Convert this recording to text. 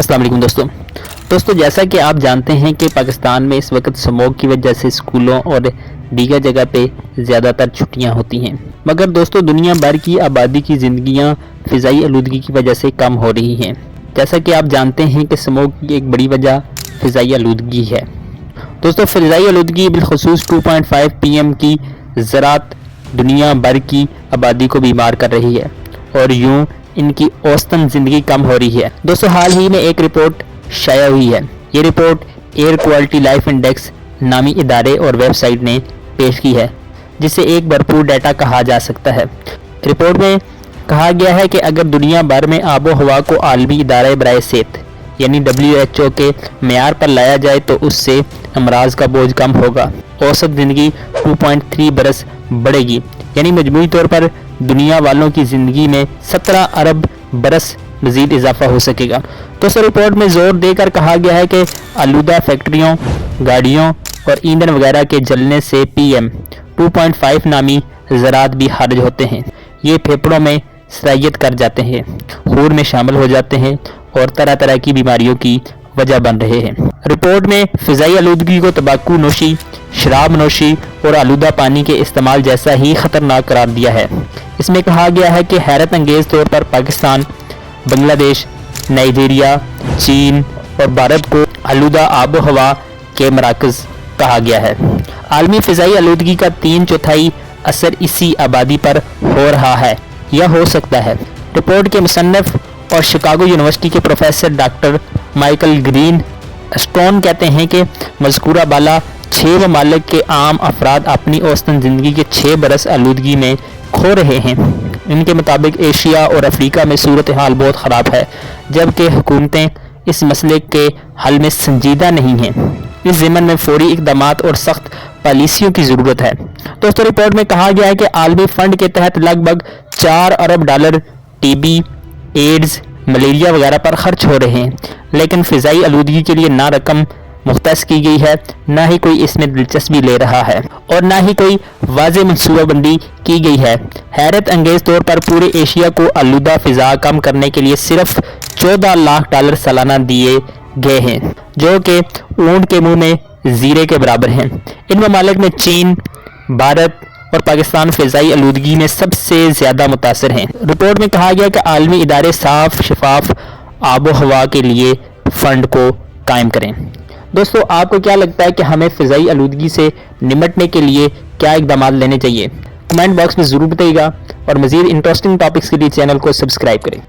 अस्सलाम वालेकुम दोस्तों जैसा कि आप जानते हैं कि पाकिस्तान में इस वक्त स्मोक की वजह से स्कूलों और दीगर जगह पे ज़्यादातर छुट्टियां होती हैं, मगर दोस्तों दुनिया भर की आबादी की ज़िंदगियां फ़िज़ाई आलूदगी की वजह से कम हो रही हैं। जैसा कि आप जानते हैं कि स्मोक की एक बड़ी वजह फ़िज़ाई आलूदगी है। दोस्तों फ़िज़ाई आलूदगी बिलखुसूस 2.5 PM की ज़रात दुनिया भर की आबादी को बीमार कर रही है और यूँ इनकी औसतन ज़िंदगी कम हो रही है। दोस्तों हाल ही में एक रिपोर्ट शाया हुई है। ये report air quality life index नामी इदारे और वेबसाइट ने पेश की है, जिसे एक भरपूर डाटा कहा जा सकता है। रिपोर्ट में कहा गया है कि अगर दुनिया भर में आबो हवा को आलमी इदारे बराए सेहत यानी WHO के मेयार पर लाया जाए तो उससे अमराज का बोझ कम होगा। औसत ज़िंदगी 2.3 बरस बढ़ेगी, यानी मजमूई तौर पर दुनिया वालों की ज़िंदगी में 17 अरब बरस मज़ीद इजाफा हो सकेगा। तो इस रिपोर्ट में ज़ोर देकर कहा गया है कि आलूदा फैक्ट्रियों, गाड़ियों और ईंधन वगैरह के जलने से PM 2.5 नामी ज़रात भी खारिज होते हैं। ये फेफड़ों में सरायत कर जाते हैं, खून में शामिल हो जाते हैं और तरह तरह की बीमारियों की वजह बन रहे हैं। रिपोर्ट में फ़िज़ाई आलूदगी को तंबाकू नोशी, शराब नोशी और आलूदा पानी के इस्तेमाल जैसा ही ख़तरनाक करार दिया है। इसमें कहा गया है कि हैरत अंगेज़ तौर पर पाकिस्तान, बांग्लादेश, नाइजीरिया, चीन और भारत को आलूदा आबो हवा के मराकज़ कहा गया है। आलमी फ़िज़ाई आलूदगी का 3/4 असर इसी आबादी पर हो रहा है या हो सकता है। रिपोर्ट के मुसन्निफ और शिकागो यूनिवर्सिटी के professor doctor Michael green stone कहते हैं कि मज़कूरा बाला 6 ममालिक के आम अफराद अपनी औसतन ज़िंदगी के 6 बरस आलूदगी में खो रहे हैं। इनके मुताबिक एशिया और अफ्रीका में सूरत हाल बहुत ख़राब है, जबकि हुकूमतें इस मसले के हल में संजीदा नहीं हैं। इस ज़िम्मन में फौरी इक़दामात और सख्त पॉलिसियों की ज़रूरत है। दोस्तों रिपोर्ट में कहा गया है कि आलमी फ़ंड के तहत लगभग $4 अरब TB, एड्स, मलेरिया वगैरह पर खर्च हो रहे हैं, लेकिन फ़िज़ाई आलूदगी के लिए ना रकम मुख्तस की गई है, ना ही कोई इसमें दिलचस्पी ले रहा है और ना ही कोई वाज़ेह मनसूबाबंदी की गई है। हैरत अंगेज़ तौर पर पूरे एशिया को आलूदा फ़िज़ा कम करने के लिए सिर्फ $14 लाख सालाना दिए गए हैं, जो कि ऊंट के मुंह में ज़ीरे के बराबर हैं। इन ममालिक में चीन, भारत और पाकिस्तान फ़िज़ाई आलूदगी में सबसे ज़्यादा मुतासर हैं। रिपोर्ट में कहा गया कि आलमी इदारे साफ शफाफ आबो हवा के लिए फ़ंड को कायम करें। दोस्तों आपको क्या लगता है कि हमें फ़िज़ाई आलूदगी से निपटने के लिए क्या इक़दाम लेने चाहिए? कमेंट बॉक्स में ज़रूर बताइएगा और मज़ीद इंटरेस्टिंग टॉपिक्स के लिए चैनल को सब्सक्राइब करें।